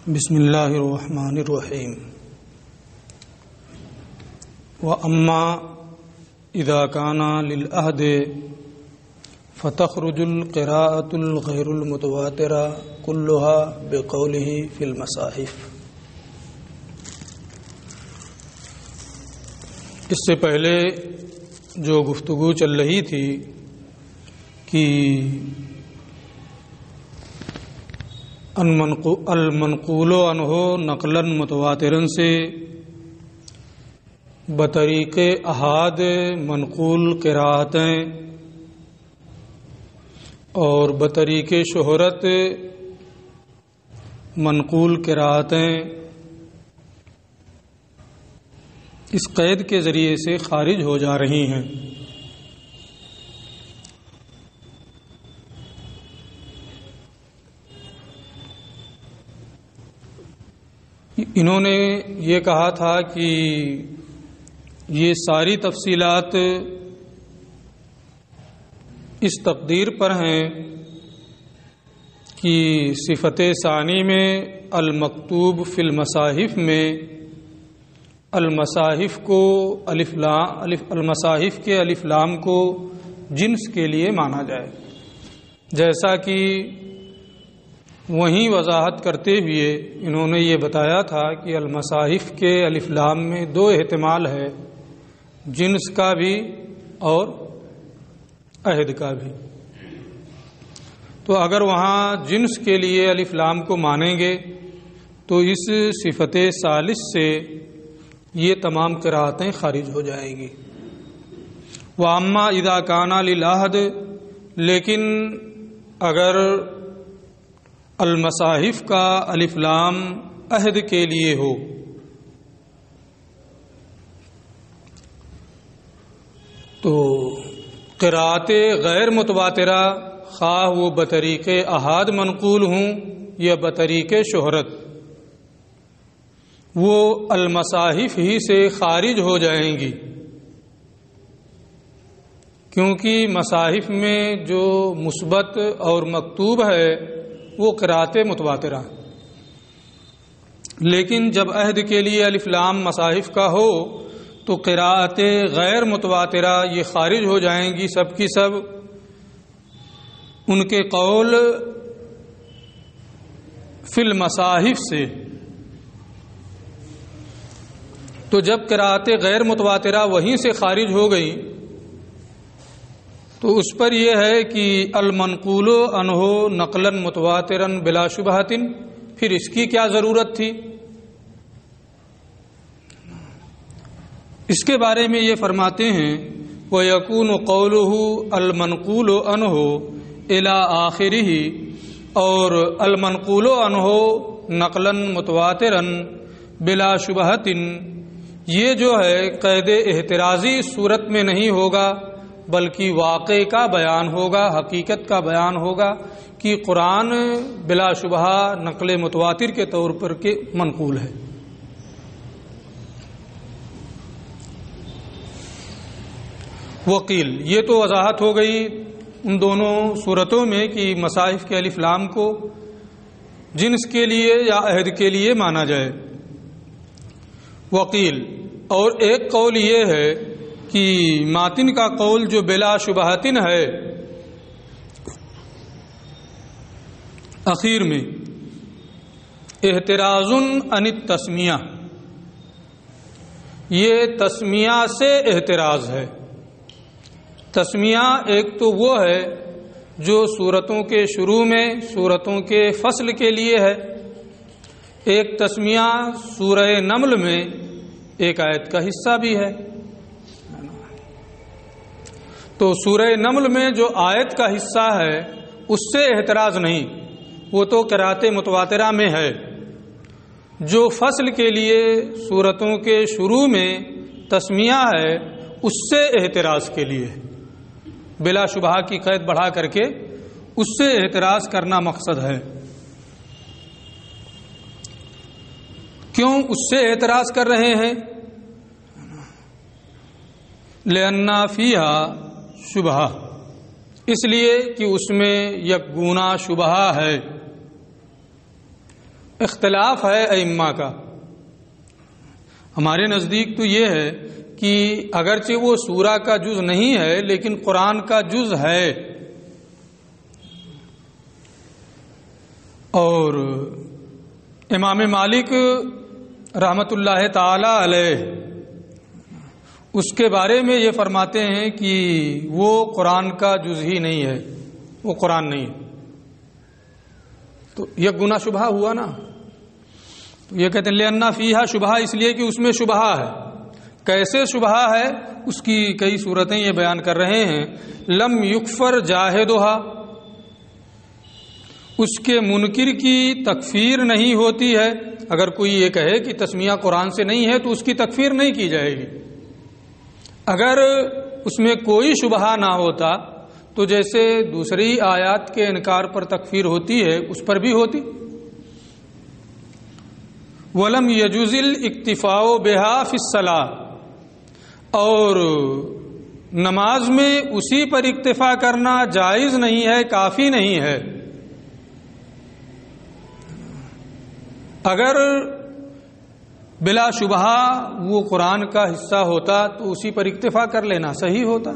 بسم اللہ الرحمن الرحیم وَأَمَّا إِذَا كَانَ لِلْعَهْدِ فَتَخْرُجُ الْقِرَاءَةُ الْغَيْرُ الْمُتَوَاتِرَةُ كُلُّهَا بِقَوْلِهِ فِي الْمَصَاحِفِ۔ اس سے پہلے جو گفتگو چل رہی تھی کہ المنقول عنہ نقلا متواترا سے بطریق احاد منقول قراءتیں اور بطریق شہرت منقول قراءتیں اس قید کے ذریعے سے خارج ہو جا رہی ہیں۔ انہوں نے یہ کہا تھا کہ یہ ساری تفصیلات اس تقدیر پر ہیں کہ صفت ثانی میں المکتوب فی المصاحف میں المصاحف کو المصاحف کے الف لام کو جنس کے لیے مانا جائے، جیسا کہ وہیں وضاحت کرتے ہوئے انہوں نے یہ بتایا تھا کہ المصاحف کے الف لام میں دو احتمال ہے، جنس کا بھی اور عہد کا بھی۔ تو اگر وہاں جنس کے لیے الف لام کو مانیں گے تو اس صفت ثالث سے یہ تمام قراءتیں خارج ہو جائیں گی۔ وَأَمَّا إِذَا كَانَ لِلْعَهْدِ، لیکن اگر المصاحف کا الف لام عہد کے لیے ہو تو قراءت غیر متواترہ خواہ وہ بطریق احاد منقول ہوں یا بطریق شہرت، وہ المصاحف ہی سے خارج ہو جائیں گی، کیونکہ مصاحف میں جو مثبت اور مکتوب ہے وہ قراءت متواترہ، لیکن جب عہد کے لیے الف لام مصاحف کا ہو تو قراءت غیر متواترہ یہ خارج ہو جائیں گی سب کی سب ان کے قول فی المصاحف سے۔ تو جب قراءت غیر متواترہ وہیں سے خارج ہو گئی تو اس پر یہ ہے کہ المنقول عنہ نقلا متواترا بلا شبہۃ، پھر اس کی کیا ضرورت تھی؟ اس کے بارے میں یہ فرماتے ہیں وَيَكُونُ قَوْلُهُ الْمَنْقُولُ عَنْهُ إِلَىٰ آخِرِهِ، اور المنقول عنہ نقلا متواترا بلا شبہۃ یہ جو ہے قید احترازی صورت میں نہیں ہوگا بلکہ واقع کا بیان ہوگا، حقیقت کا بیان ہوگا کہ قرآن بلا شبہ نقل متواتر کے طور پر کے منقول ہے۔ وقیل، یہ تو وضاحت ہو گئی ان دونوں صورتوں میں کہ مصاحف کے الف لام کو جنس کے لیے یا عہد کے لیے مانا جائے۔ وقیل، اور ایک قول یہ ہے کہ ماتن کا قول جو بلا شبہتن ہے اخیر میں احتراز عن التسمیہ، یہ تسمیہ سے احتراز ہے۔ تسمیہ ایک تو وہ ہے جو سورتوں کے شروع میں سورتوں کے فصل کے لیے ہے، ایک تسمیہ سورہ نمل میں ایک آیت کا حصہ بھی ہے۔ تو سورہ نمل میں جو آیت کا حصہ ہے اس سے احتراز نہیں، وہ تو قراءت متواترہ میں ہے۔ جو فصل کے لیے سورتوں کے شروع میں تسمیہ ہے اس سے احتراز کے لیے بلا شبہ کی قید بڑھا کر کے اس سے احتراز کرنا مقصد ہے۔ کیوں اس سے اعتراض کر رہے ہیں؟ لأن فیہا شبہ، اس لیے کہ اس میں یک گونا شبہ ہے۔ اختلاف ہے ائمہ کا. ہمارے نزدیک تو یہ ہے کہ اگرچہ وہ سورہ کا جز نہیں ہے لیکن قرآن کا جز ہے. اور امام مالک رحمۃ اللہ تعالی علیہ اس کے بارے میں یہ فرماتے ہیں کہ وہ قرآن کا جز ہی نہیں ہے، وہ قرآن نہیں ہے. تو یہ گناہ شبہ ہوا نا. تو یہ کہتے ہیں لأن فیہا شبہ، اس لیے کہ اس میں شبہ ہے. کیسے شبہ ہے اس کی کئی صورتیں یہ بیان کر رہے ہیں. لم یکفر جاہدہا، اس کے منکر کی تکفیر نہیں ہوتی ہے. اگر کوئی یہ کہے کہ تسمیہ قرآن سے نہیں ہے تو اس کی تکفیر نہیں کی جائے گی. اگر اس میں کوئی شبہ نہ ہوتا تو جیسے دوسری آیات کے انکار پر تکفیر ہوتی ہے اس پر بھی ہوتی. وَلَمْ يَجُزِ الْاِكْتِفَاءُ بِهَا فِي الصَّلَاةِ، اور نماز میں اسی پر اکتفا کرنا جائز نہیں ہے، کافی نہیں ہے. اگر بلا شبہ وہ قرآن کا حصہ ہوتا تو اسی پر اکتفا کر لینا صحیح ہوتا.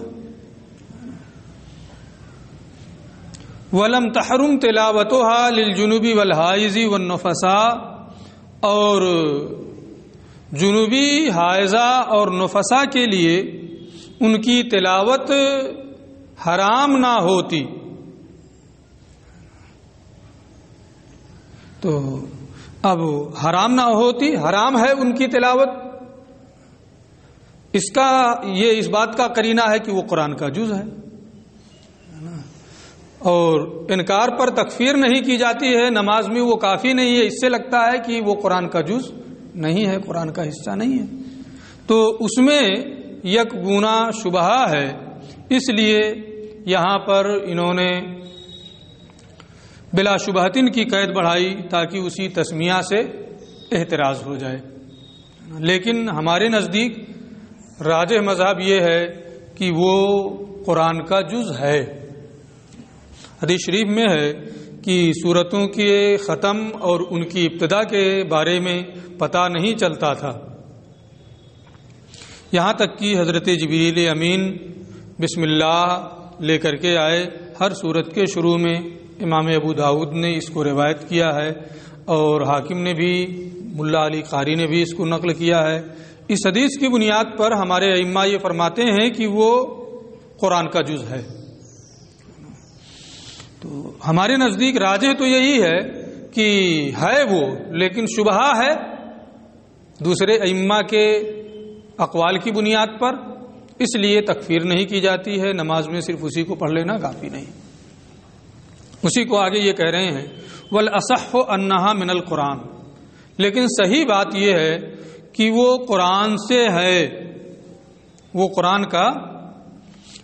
وَلَمْ تَحْرُمْ تِلَاوَتُهَا لِلْجُنُوبِ وَالْحَائِضِ وَالنُّفَسَاءِ، اور جنوبی حائضہ اور نفسا کے لیے ان کی تلاوت حرام نہ ہوتی. تو اب حرام نہ ہوتی، حرام ہے ان کی تلاوت. اس بات کا قرینہ ہے کہ وہ قرآن کا جز ہے. اور انکار پر تکفیر نہیں کی جاتی ہے، نماز میں وہ کافی نہیں ہے، اس سے لگتا ہے کہ وہ قرآن کا جز نہیں ہے، قرآن کا حصہ نہیں ہے. تو اس میں یک گنا شبہ ہے. اس لیے یہاں پر انہوں نے بلا شبہتن کی قید بڑھائی تاکہ اسی تسمیہ سے احتراز ہو جائے. لیکن ہمارے نزدیک راجح مذہب یہ ہے کہ وہ قرآن کا جز ہے. حدیث شریف میں ہے کہ سورتوں کے ختم اور ان کی ابتدا کے بارے میں پتہ نہیں چلتا تھا، یہاں تک کہ حضرت جبریل امین بسم اللہ لے کر کے آئے ہر سورت کے شروع میں. امام ابو داؤد نے اس کو روایت کیا ہے اور حاکم نے بھی، ملا علی قاری نے بھی اس کو نقل کیا ہے. اس حدیث کی بنیاد پر ہمارے ائمہ یہ فرماتے ہیں کہ وہ قرآن کا جز ہے. تو ہمارے نزدیک راجح تو یہی ہے کہ ہے وہ، لیکن شبہ ہے دوسرے ائمہ کے اقوال کی بنیاد پر، اس لیے تکفیر نہیں کی جاتی ہے. نماز میں صرف اسی کو پڑھ لینا کافی نہیں. اسی کو آگے یہ کہہ رہے ہیں وَالْأَصَحُّ أَنَّهَا مِنَ الْقُرْآنِ، لیکن صحیح بات یہ ہے کہ وہ قرآن سے ہے، وہ قرآن کا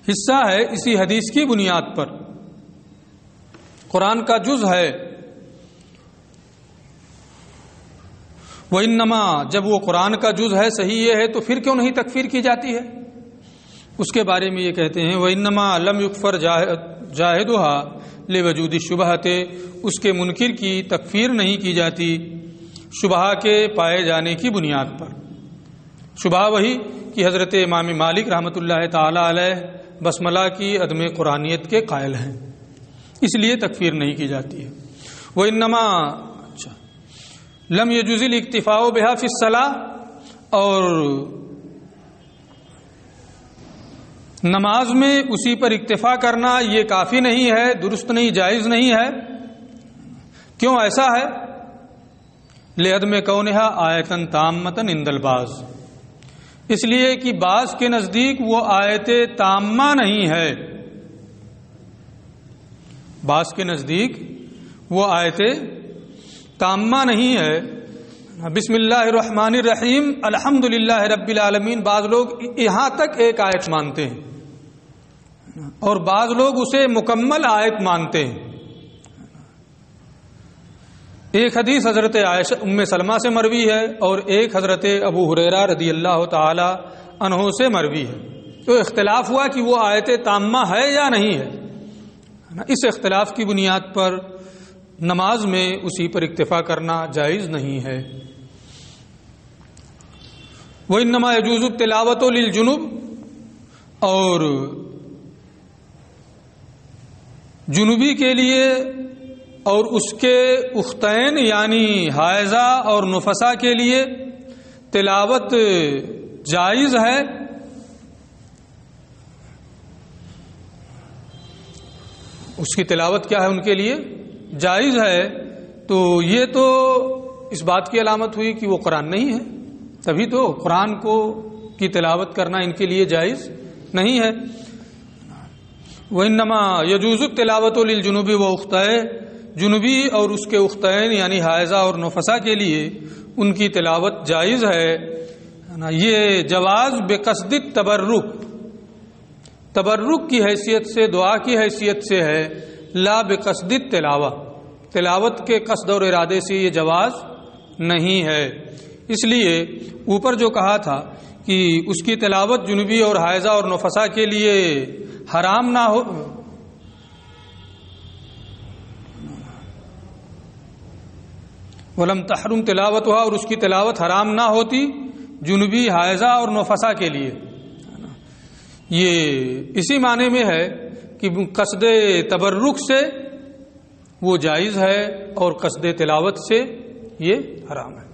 حصہ ہے. اسی حدیث کی بنیاد پر قرآن کا جز ہے. وَإِنَّمَا، جب وہ قرآن کا جز ہے، صحیح یہ ہے، تو پھر کیوں نہیں تکفیر کی جاتی ہے؟ اس کے بارے میں یہ کہتے ہیں وَإِنَّمَا لَمْ يُكْفَرْ جَاهِدُهَا لِوَجُودِ الشُّبْهَةِ، اس کے منکر کی تکفیر نہیں کی جاتی شبہ کے پائے جانے کی بنیاد پر. شبہ وہی کہ حضرت امام مالک رحمۃ اللہ تعالی علیہ بسملہ کی عدم قرآنیت کے قائل ہیں، اس لیے تکفیر نہیں کی جاتی ہے. وَإِنَّمَا لَمْ يَجُزِ الْاِكْتِفَاءُ بِهَا فِي الصَّلَاةِ، اور نماز میں اسی پر اکتفا کرنا یہ کافی نہیں ہے، درست نہیں، جائز نہیں ہے. کیوں ایسا ہے؟ لعدم کونہا آیتن تامتن عند البعض، اس لیے کہ بعض کے نزدیک وہ آیت تامہ نہیں ہے. بعض کے نزدیک وہ آیت تامہ نہیں ہے. بسم اللہ الرحمن الرحیم الحمدللہ رب العالمین، بعض لوگ یہاں تک ایک آیت مانتے ہیں اور بعض لوگ اسے مکمل آیت مانتے ہیں. ایک حدیث حضرت عائشہ ام سلمہ سے مروی ہے اور ایک حضرت ابو ہریرہ رضی اللہ تعالی عنہ سے مروی ہے. تو اختلاف ہوا کہ وہ آیت تامہ ہے یا نہیں ہے. اس اختلاف کی بنیاد پر نماز میں اسی پر اکتفا کرنا جائز نہیں ہے۔ وَإِنَّمَا يَجُوزُ التِّلَاوَةُ لِلْجُنُوبِ، اور جنوبی کے لیے اور اس کے اختین یعنی حائضہ اور نفسا کے لیے تلاوت جائز ہے۔ اس کی تلاوت کیا ہے؟ ان کے لیے جائز ہے۔ تو یہ تو اس بات کی علامت ہوئی کہ وہ قرآن نہیں ہے، تبھی تو قرآن کی تلاوت کرنا ان کے لیے جائز نہیں ہے۔ وَإِنَّمَا يَجُوزُ التِّلَاوَةُ لِلْجُنُوبِ وَأُخْتَيْهِ، جنوبی اور اس کے اختین یعنی حائضہ اور نفسا کے لیے ان کی تلاوت جائز ہے۔ یہ جواز بقصد التبرک، تبرک کی حیثیت سے، دعا کی حیثیت سے ہے، لا بقصد التلاوہ، تلاوت کے قصد اور ارادے سے یہ جواز نہیں ہے۔ اس لیے اوپر جو کہا تھا کہ اس کی تلاوت جنوبی اور حائضہ اور نفسا کے لیے حرام نہ ہو، ولم تحرم تلاوتها، اور اس کی تلاوت حرام نہ ہوتی جنوبی، حائضہ اور نفسا کے لیے۔ یہ اسی معنی میں ہے کہ قصد تبرک سے وہ جائز ہے اور قصد تلاوت سے یہ حرام ہے۔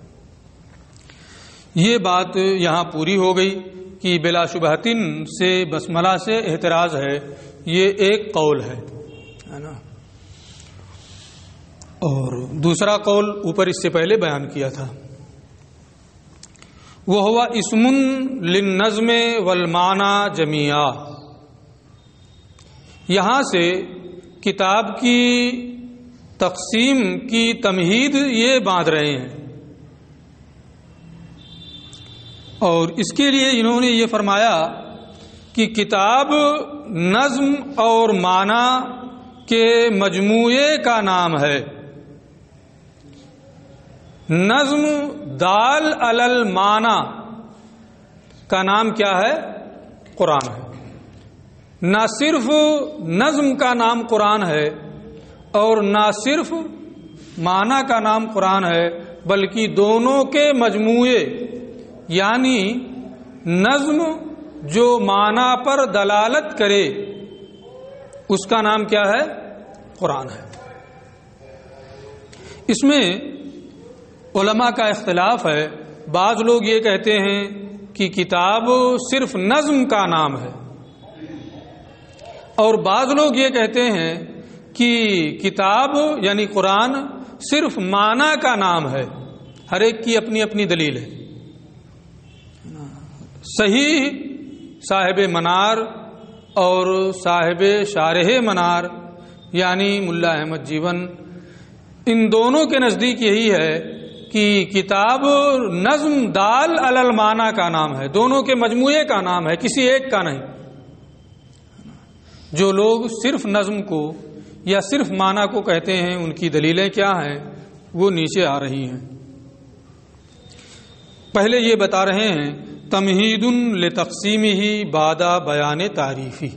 یہ بات یہاں پوری ہو گئی کہ بلا شبہتن سے بسملہ سے احتراز ہے، یہ ایک قول ہے نا، اور دوسرا قول اوپر اس سے پہلے بیان کیا تھا، وہ ہوا اسم للنظم والمعنی جمیعا۔ یہاں سے کتاب کی تقسیم کی تمہید یہ باندھ رہے ہیں، اور اس کے لیے انہوں نے یہ فرمایا کہ کتاب نظم اور معنی کے مجموعے کا نام ہے۔ نظم دال علی المعنی کا نام کیا ہے؟ قرآن ہے۔ نہ صرف نظم کا نام قرآن ہے اور نہ صرف معنی کا نام قرآن ہے، بلکہ دونوں کے مجموعے، یعنی نظم جو معنی پر دلالت کرے اس کا نام کیا ہے؟ قرآن ہے۔ اس میں علماء کا اختلاف ہے، بعض لوگ یہ کہتے ہیں کہ کتاب صرف نظم کا نام ہے، اور بعض لوگ یہ کہتے ہیں کہ کتاب یعنی قرآن صرف معنی کا نام ہے۔ ہر ایک کی اپنی اپنی دلیل ہے۔ صحیح صاحب منار اور صاحب شارح منار یعنی ملا احمد جیون، ان دونوں کے نزدیک یہی ہے کہ کتاب نظم دال علی المعنی کا نام ہے، دونوں کے مجموعے کا نام ہے، کسی ایک کا نہیں۔ جو لوگ صرف نظم کو یا صرف معنی کو کہتے ہیں ان کی دلیلیں کیا ہیں وہ نیچے آ رہی ہیں۔ پہلے یہ بتا رہے ہیں تمہید لتقسیمہ بعد بیان تعریفی،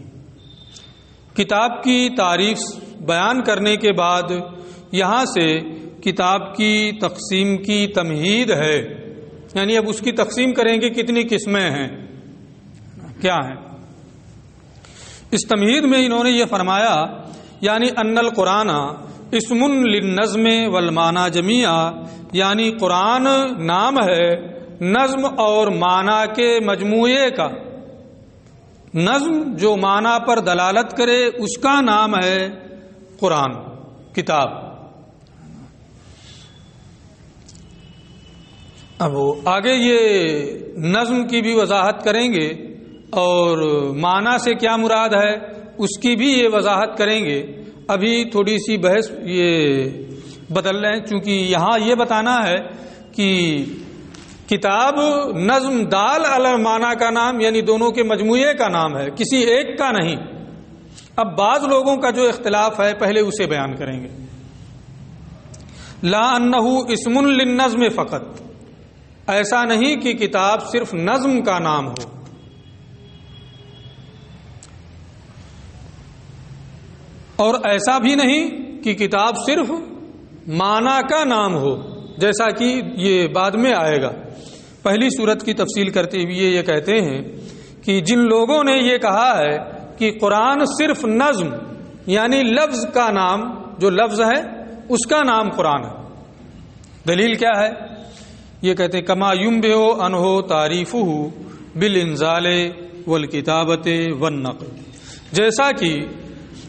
کتاب کی تعریف بیان کرنے کے بعد یہاں سے کتاب کی تقسیم کی تمہید ہے، یعنی اب اس کی تقسیم کریں گے کتنی قسمیں ہیں، کیا ہیں۔ اس تمہید میں انہوں نے یہ فرمایا یعنی ان القرآن اسم للنظم والمعنی جمیعا، یعنی قرآن نام ہے نظم اور معنی کے مجموعے کا۔ نظم جو معنی پر دلالت کرے اس کا نام ہے قرآن، کتاب۔ اب آگے یہ نظم کی بھی وضاحت کریں گے اور معنی سے کیا مراد ہے اس کی بھی یہ وضاحت کریں گے۔ ابھی تھوڑی سی بحث یہ بدل رہے ہیں، چونکہ یہاں یہ بتانا ہے کہ کتاب نظم دال علی المعنی کا نام یعنی دونوں کے مجموعے کا نام ہے، کسی ایک کا نہیں۔ اب بعض لوگوں کا جو اختلاف ہے پہلے اسے بیان کریں گے۔ لا انہ اسم للنظم فقط، ایسا نہیں کہ کتاب صرف نظم کا نام ہو، اور ایسا بھی نہیں کہ کتاب صرف معنی کا نام ہو، جیسا کہ یہ بعد میں آئے گا۔ پہلی صورت کی تفصیل کرتے ہوئے یہ کہتے ہیں کہ جن لوگوں نے یہ کہا ہے کہ قرآن صرف نظم یعنی لفظ کا نام، جو لفظ ہے اس کا نام قرآن ہے، دلیل کیا ہے؟ یہ کہتے ہیں کما ینبئ عنہ تعریفہ بالانزال والکتابۃ والنقل، جیسا کہ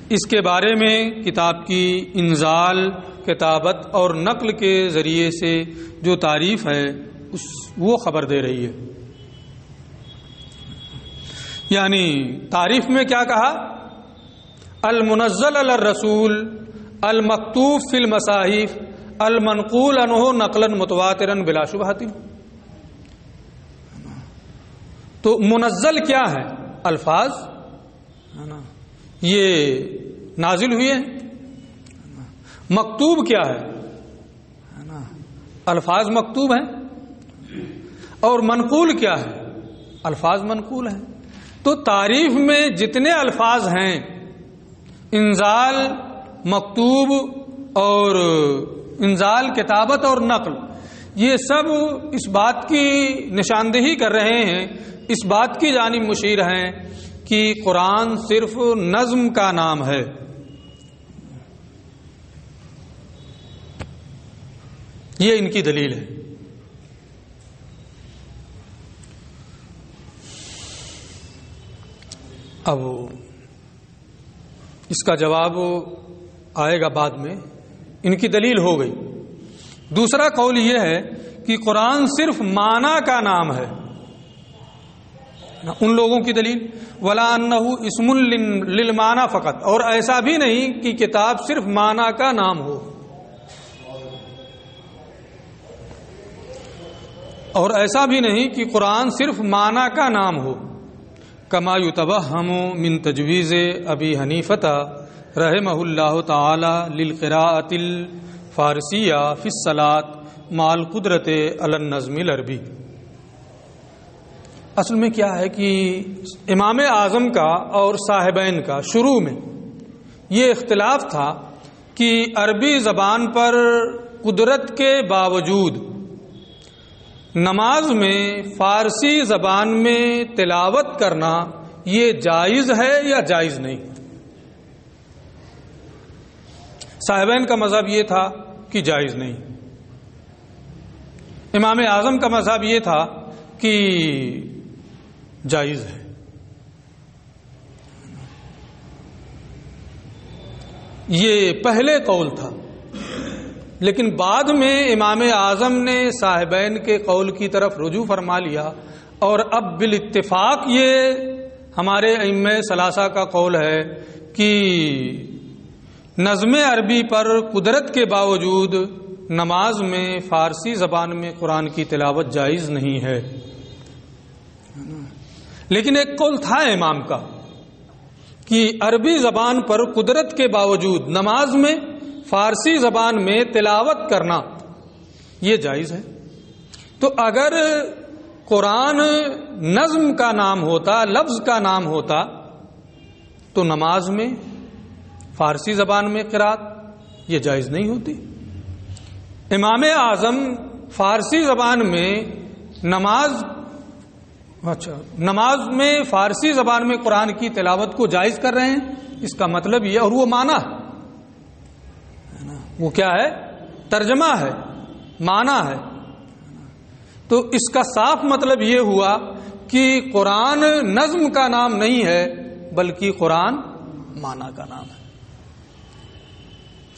اس کے بارے میں کتاب کی انزال، کتابت اور نقل کے ذریعے سے جو تعریف ہے وہ خبر دے رہی ہے۔ یعنی تعریف میں کیا کہا؟ المنزل علی الرسول، المکتوب فی المصاحف، المنقول عنہ نقلا متواترا بلا شبہۃ۔ تو منزل کیا ہے؟ الفاظ یہ نازل ہوئے ہیں۔ مکتوب کیا ہے؟ الفاظ مکتوب ہیں۔ اور منقول کیا ہے؟ الفاظ منقول ہیں۔ تو تعریف میں جتنے الفاظ ہیں، انزال، مکتوب اور انزال، کتابت اور نقل، یہ سب اس بات کی نشاندہی کر رہے ہیں، اس بات کی جانب مشیر ہیں کہ قرآن صرف نظم کا نام ہے۔ یہ ان کی دلیل ہے۔ اب اس کا جواب آئے گا بعد میں، ان کی دلیل ہو گئی۔ دوسرا قول یہ ہے کہ قرآن صرف معنی کا نام ہے، ان لوگوں کی دلیل ولا انہ اسم للمعنی فقط، اور ایسا بھی نہیں کہ کتاب صرف معنی کا نام ہو، اور ایسا بھی نہیں کہ قرآن صرف معنی کا نام ہو، کما یتوہم من تجویز ابی حنیفہ رحمہ اللہ تعالی للقراءۃ الفارسیہ فی الصلاۃ مع القدرۃ علی النظم العربی۔ اصل میں کیا ہے کہ امام اعظم کا اور صاحبین کا شروع میں یہ اختلاف تھا کہ عربی زبان پر قدرت کے باوجود نماز میں فارسی زبان میں تلاوت کرنا یہ جائز ہے یا جائز نہیں۔ صاحبین کا مذہب یہ تھا کہ جائز نہیں، امام اعظم کا مذہب یہ تھا کہ جائز ہے۔ یہ پہلے قول تھا، لیکن بعد میں امام اعظم نے صاحبین کے قول کی طرف رجوع فرما لیا، اور اب بالاتفاق یہ ہمارے ائمہ ثلاثہ کا قول ہے کہ نظم عربی پر قدرت کے باوجود نماز میں فارسی زبان میں قرآن کی تلاوت جائز نہیں ہے۔ لیکن ایک قول تھا امام کا کہ عربی زبان پر قدرت کے باوجود نماز میں فارسی زبان میں تلاوت کرنا یہ جائز ہے۔ تو اگر قرآن نظم کا نام ہوتا، لفظ کا نام ہوتا، تو نماز میں فارسی زبان میں قرات یہ جائز نہیں ہوتی۔ امام اعظم فارسی زبان میں نماز میں فارسی زبان میں قرآن کی تلاوت کو جائز کر رہے ہیں، اس کا مطلب یہ، اور وہ معنی وہ کیا ہے؟ ترجمہ ہے، معنی ہے۔ تو اس کا صاف مطلب یہ ہوا کہ قرآن نظم کا نام نہیں ہے بلکہ قرآن معنی کا نام ہے۔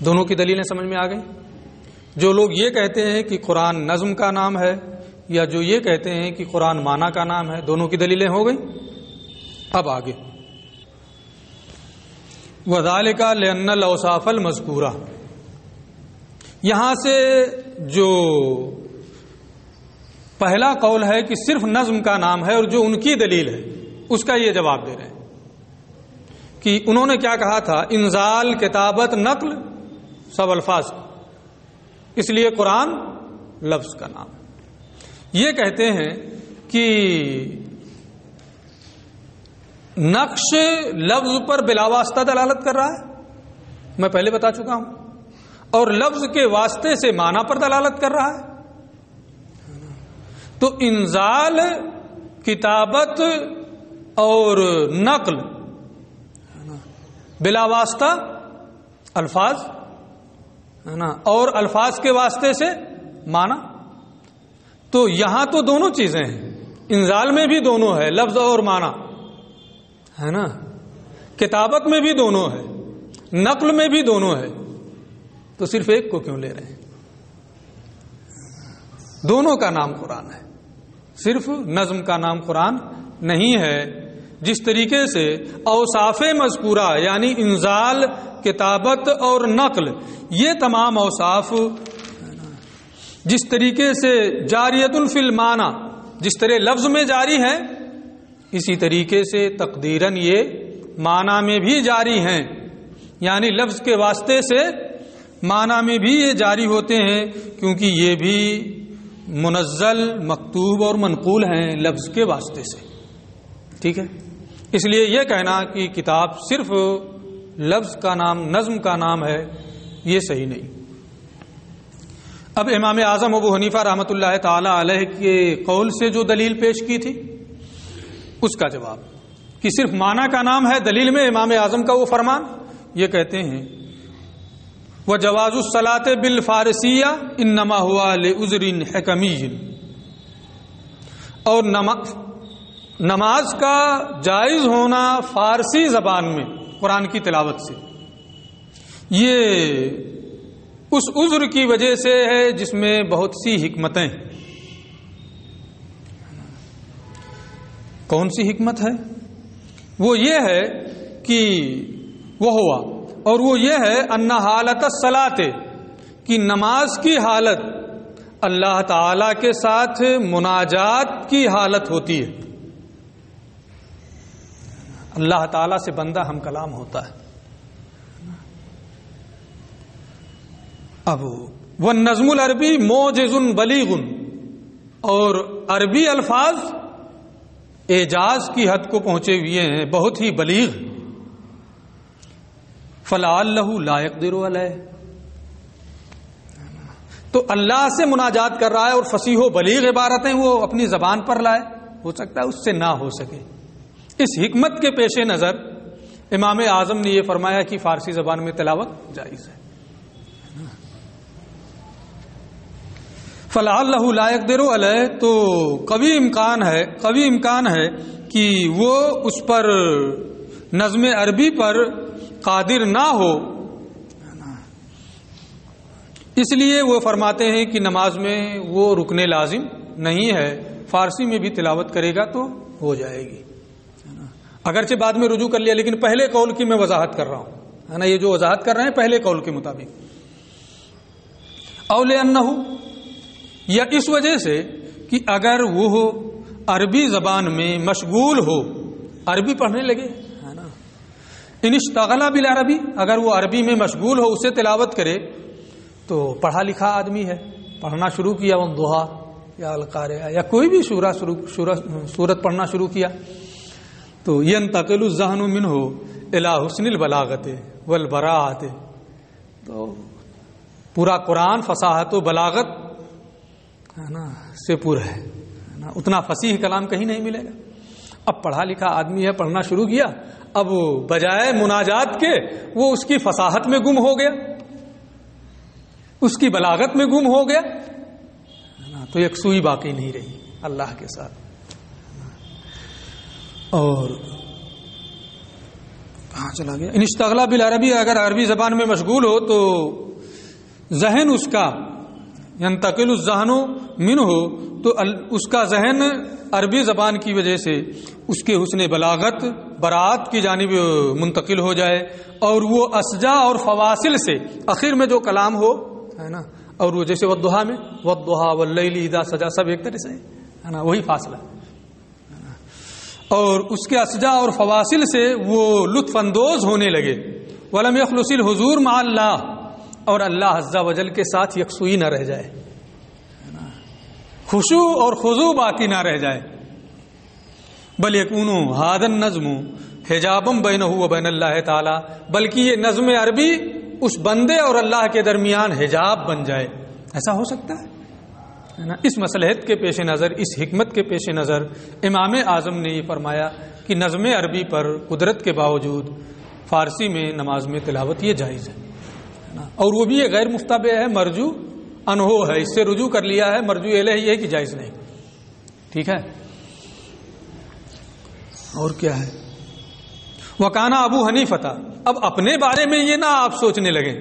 دونوں کی دلیلیں سمجھ میں آ گئی؟ جو لوگ یہ کہتے ہیں کہ قرآن نظم کا نام ہے، یا جو یہ کہتے ہیں کہ قرآن معنی کا نام ہے، دونوں کی دلیلیں ہو گئی۔ اب آگے وذالک لأن الأوصاف المذکورہ، یہاں سے جو پہلا قول ہے کہ صرف نظم کا نام ہے، اور جو ان کی دلیل ہے اس کا یہ جواب دے رہے ہیں کہ انہوں نے کیا کہا تھا؟ انزال، کتابت، نقل سب الفاظ، اس لیے قرآن لفظ کا نام ہے۔ یہ کہتے ہیں کہ نقش لفظ پر بلا واسطہ دلالت کر رہا ہے، میں پہلے بتا چکا ہوں، اور لفظ کے واسطے سے معنی پر دلالت کر رہا ہے. تو انزال، کتابت اور نقل بلا واسطہ الفاظ ہے نا، اور الفاظ کے واسطے سے معنی. تو یہاں تو دونوں چیزیں ہیں، انزال میں بھی دونوں ہے، لفظ اور معنی ہے نا، کتابت میں بھی دونوں ہے، نقل میں بھی دونوں ہے. تو صرف ایک کو کیوں لے رہے ہیں؟ دونوں کا نام قرآن ہے، صرف نظم کا نام قرآن نہیں ہے. جس طریقے سے اوصاف مذکورہ یعنی انزال، کتابت اور نقل، یہ تمام اوصاف جس طریقے سے جاریۃ فی المعنی، جس طرح لفظ میں جاری ہے، اسی طریقے سے تقدیراً یہ معنی میں بھی جاری ہیں. یعنی لفظ کے واسطے سے معنی میں بھی یہ جاری ہوتے ہیں، کیونکہ یہ بھی منزل، مکتوب اور منقول ہیں لفظ کے واسطے سے. ٹھیک ہے، اس لیے یہ کہنا کہ کتاب صرف لفظ کا نام، نظم کا نام ہے، یہ صحیح نہیں. اب امام اعظم ابو حنیفہ رحمۃ اللہ تعالی علیہ کے قول سے جو دلیل پیش کی تھی، اس کا جواب کہ صرف معنی کا نام ہے. دلیل میں امام اعظم کا وہ فرمان، یہ کہتے ہیں وجواز الصلاۃ بالفارسیہ انما ہوا لعذر حکمی، اور نماز کا جائز ہونا فارسی زبان میں قرآن کی تلاوت سے، یہ اس عذر کی وجہ سے ہے جس میں بہت سی حکمتیں. کون سی حکمت ہے؟ وہ یہ ہے کہ وہ ہوا، اور وہ یہ ہے ان حالت الصلاۃ، کہ نماز کی حالت اللہ تعالی کے ساتھ مناجات کی حالت ہوتی ہے. اللہ تعالی سے بندہ ہم کلام ہوتا ہے. اب والنظم العربی موجز بلیغ، اور عربی الفاظ اعجاز کی حد کو پہنچے ہوئے ہیں، بہت ہی بلیغ. فلعلہ لا یقدر علیہ، تو اللہ سے مناجات کر رہا ہے اور فصیح و بلیغ عبارتیں وہ اپنی زبان پر لائے، ہو سکتا ہے اس سے نہ ہو سکے. اس حکمت کے پیش نظر امام اعظم نے یہ فرمایا کہ فارسی زبان میں تلاوت جائز ہے. فلعلہ لا یقدر علیہ، تو قوی امکان ہے کہ وہ اس پر نظم عربی پر قادر نہ ہو. اس لیے وہ فرماتے ہیں کہ نماز میں وہ رکن لازم نہیں ہے، فارسی میں بھی تلاوت کرے گا تو ہو جائے گی. اگرچہ بعد میں رجوع کر لیا، لیکن پہلے قول کی میں وضاحت کر رہا ہوں، ہے نا. یہ جو وضاحت کر رہے ہیں پہلے قول کے مطابق. او لأنہ، یا اس وجہ سے کہ اگر وہ عربی زبان میں مشغول ہو، عربی پڑھنے لگے، ہے نا. ان اشتغل بالعربی، اگر وہ عربی میں مشغول ہو، اسے تلاوت کرے، تو پڑھا لکھا آدمی ہے، پڑھنا شروع کیا والضحیٰ یا القارعہ یا کوئی بھی سورت پڑھنا شروع کیا، تو ینتقل الذہن منہ الی حسن البلاغت والبراعت، تو پورا قرآن فصاحت و بلاغت ہے نا سے پورا ہے نا. اتنا فصیح کلام کہیں نہیں ملے گا. اب پڑھا لکھا آدمی ہے، پڑھنا شروع کیا، اب بجائے مناجات کے وہ اس کی فصاحت میں گم ہو گیا، اس کی بلاغت میں گم ہو گیا، تو یکسوئی باقی نہیں رہی اللہ کے ساتھ. اور کہاں چلا گیا؟ ان اشتغل بالعربی، اگر عربی زبان میں مشغول ہو تو ذہن اس کا ینتقل الذہن منہ، تو اس کا ذہن عربی زبان کی وجہ سے اس کے حسن بلاغت، براعت کی جانب منتقل ہو جائے، اور وہ اسجا اور فواصل سے آخر میں جو کلام ہو، ہے نا، اور وہ جیسے والضحیٰ میں والضحیٰ واللیل اذا سجا، سب ایک طرح سے ہے نا، وہی فاصلہ، اور اس کے اسجا اور فواصل سے وہ لطف اندوز ہونے لگے. ولم یخلص الحضور مع اللہ، اور اللہ عز و جل کے ساتھ یکسوئی نہ رہ جائے، خشوع اور خضوع باقی نہ رہ جائے. بل یکون ھذا النظم حجابا بینہ و بین اللہ تعالی، بلکہ یہ نظم عربی اس بندے اور اللہ کے درمیان حجاب بن جائے، ایسا ہو سکتا ہے نا؟ اس مصلحت کے پیش نظر، اس حکمت کے پیش نظر امام اعظم نے یہ فرمایا کہ نظم عربی پر قدرت کے باوجود فارسی میں نماز میں تلاوت یہ جائز ہے نا، اور وہ بھی یہ غیر مفتبع ہے، مرجو انہو ہے، اس سے رجوع کر لیا ہے، مرجو الیہ یہ ہے کہ جائز نہیں، ٹھیک ہے۔ اور کیا ہے؟ وکانا ابو حنیفہ، اب اپنے بارے میں یہ نہ آپ سوچنے لگیں،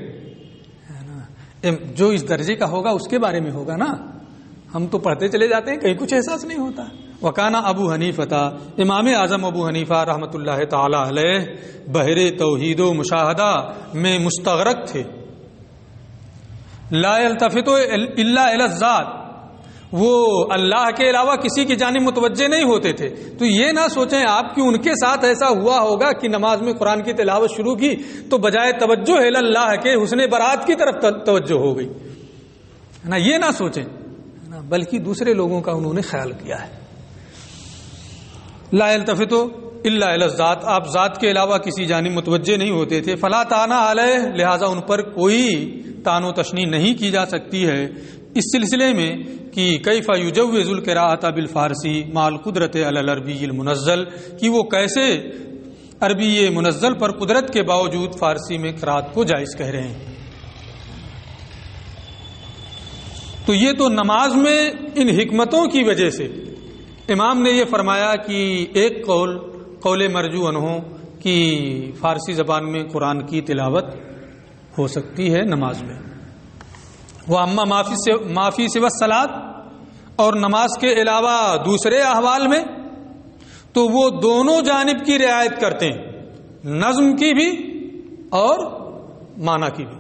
جو اس درجے کا ہوگا اس کے بارے میں ہوگا نا، ہم تو پڑھتے چلے جاتے ہیں، کہیں کچھ احساس نہیں ہوتا۔ وکانا ابو حنیفہ، امام اعظم ابو حنیفہ رحمۃ اللہ تعالی علیہ بحر توحید و مشاہدہ میں مستغرق تھے، لا یلتفت الا الی الذات، وہ اللہ کے علاوہ کسی کی جانب متوجہ نہیں ہوتے تھے۔ تو یہ نہ سوچیں آپ کہ ان کے ساتھ ایسا ہوا ہوگا کہ نماز میں قرآن کی تلاوت شروع کی تو بجائے توجہ الی اللہ کے حسن برات کی طرف توجہ ہو گئی نا، یہ نہ سوچیں، بلکہ دوسرے لوگوں کا انہوں نے خیال کیا ہے۔ لا یلتفت الا الی الذات، آپ ذات کے علاوہ کسی جانب متوجہ نہیں ہوتے تھے۔ فلا تعنا علیہ، لہذا ان پر کوئی تان و تشنیع نہیں کی جا سکتی ہے اس سلسلے میں کہ کیف یجوز القراءۃ بالفارسی مع القدرت علی العربی المنزل، کہ وہ کیسے عربی منزل پر قدرت کے باوجود فارسی میں قراءت کو جائز کہہ رہے ہیں۔ تو یہ تو نماز میں ان حکمتوں کی وجہ سے امام نے یہ فرمایا کہ ایک قول مرجو انہوں کہ فارسی زبان میں قرآن کی تلاوت ہو سکتی ہے نماز میں، وہ اما معافی سوى الصلاۃ، اور نماز کے علاوہ دوسرے احوال میں تو وہ دونوں جانب کی رعایت کرتے ہیں، نظم کی بھی اور معنی کی بھی،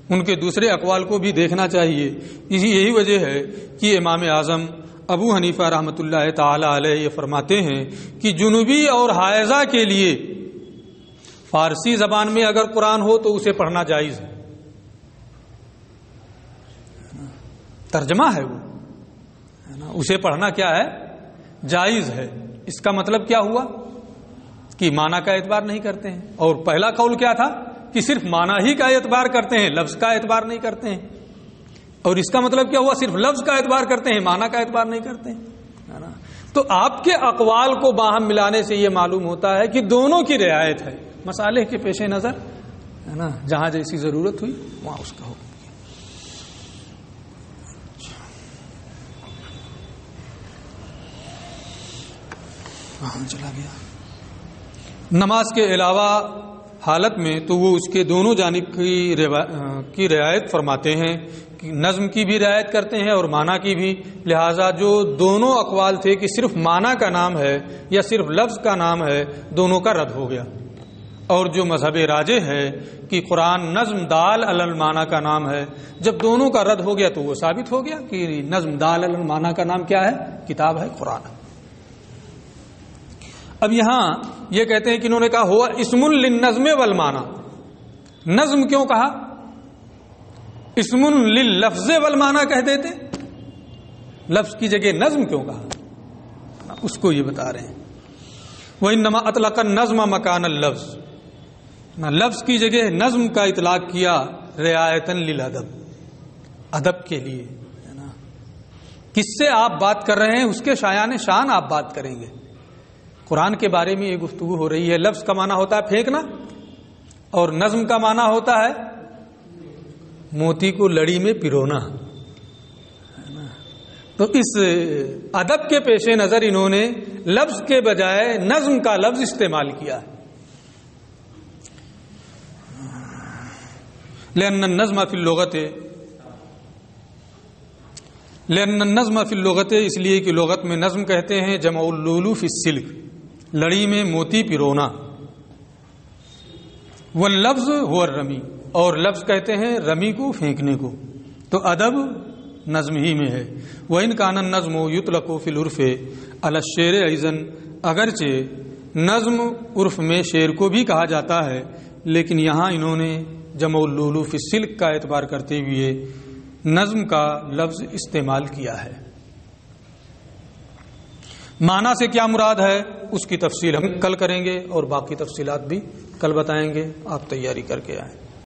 ان کے دوسرے اقوال کو بھی دیکھنا چاہیے۔ یہی وجہ ہے کہ امام اعظم ابو حنیفہ رحمۃ اللہ تعالی علیہ یہ فرماتے ہیں کہ جنوبی اور حائضہ کے لیے فارسی زبان میں اگر قرآن ہو تو اسے پڑھنا جائز ہے، ترجمہ ہے وہ، اسے پڑھنا کیا ہے؟ جائز ہے۔ اس کا مطلب کیا ہوا کہ معنی کا اعتبار نہیں کرتے ہیں، اور پہلا قول کیا تھا کہ صرف معنی ہی کا اعتبار کرتے ہیں، لفظ کا اعتبار نہیں کرتے ہیں، اور اس کا مطلب کیا ہوا؟ صرف لفظ کا اعتبار کرتے ہیں، معنی کا اعتبار نہیں کرتے ہیں۔ تو آپ کے اقوال کو باہم ملانے سے یہ معلوم ہوتا ہے کہ دونوں کی رعایت ہے، مصالح کے پیش نظر ہے نا، جہاں جیسی ضرورت ہوئی وہاں اس کا حکم۔ چلا گیا۔ نماز کے علاوہ حالت میں تو وہ اس کے دونوں جانب کی رعایت فرماتے ہیں، کہ نظم کی بھی رعایت کرتے ہیں اور معنی کی بھی، لہٰذا جو دونوں اقوال تھے کہ صرف معنی کا نام ہے یا صرف لفظ کا نام ہے، دونوں کا رد ہو گیا، اور جو مذہب راجح ہے کہ قرآن نظم دال علی المعنی کا نام ہے، جب دونوں کا رد ہو گیا تو وہ ثابت ہو گیا کہ نظم دال علی المعنی کا نام کیا ہے؟ کتاب ہے قرآن۔ اب یہاں یہ کہتے ہیں کہ انہوں نے کہا ہوا اسم للنظم والمعنی، نظم کیوں کہا؟ اسم لللفظ والمعنی کہہ دیتے، لفظ کی جگہ نظم کیوں کہا؟ اس کو یہ بتا رہے ہیں۔ وَإِنَّمَا أَطْلَقَ النَّظْمَ مَكَانَ اللَّفْظِ، لفظ کی جگہ نظم کا اطلاق کیا رعایتاً للادب، ادب کے لیے، ہے نا۔ کس سے آپ بات کر رہے ہیں اس کے شایان شان آپ بات کریں گے۔ قرآن کے بارے میں یہ گفتگو ہو رہی ہے، لفظ کا معنی ہوتا ہے پھینکنا، اور نظم کا معنی ہوتا ہے موتی کو لڑی میں پرونا، تو اس ادب کے پیش نظر انہوں نے لفظ کے بجائے نظم کا لفظ استعمال کیا ہے۔ لأن النظم فی اللغت، اس لیے کہ لغت میں نظم کہتے ہیں جمع اللولو فی السلک، لڑی میں موتی پرونا، واللفظ هو الرمی، اور لفظ کہتے ہیں رمی کو، پھینکنے کو، تو ادب نظم ہی میں ہے۔ وَإِنْ كَانَ النَّظْمُ يُطْلَقُ فِي الْعُرْفِ عَلَى الشِّعْرِ أَيْضًا، اگرچہ نظم عرف میں شعر کو بھی کہا جاتا ہے، لیکن یہاں انہوں نے جمع اللولو فی السلک کا اعتبار کرتے ہوئے نظم کا لفظ استعمال کیا ہے۔ معنی سے کیا مراد ہے اس کی تفصیل ہم کل کریں گے، اور باقی تفصیلات بھی کل بتائیں گے، آپ تیاری کر کے آئیں۔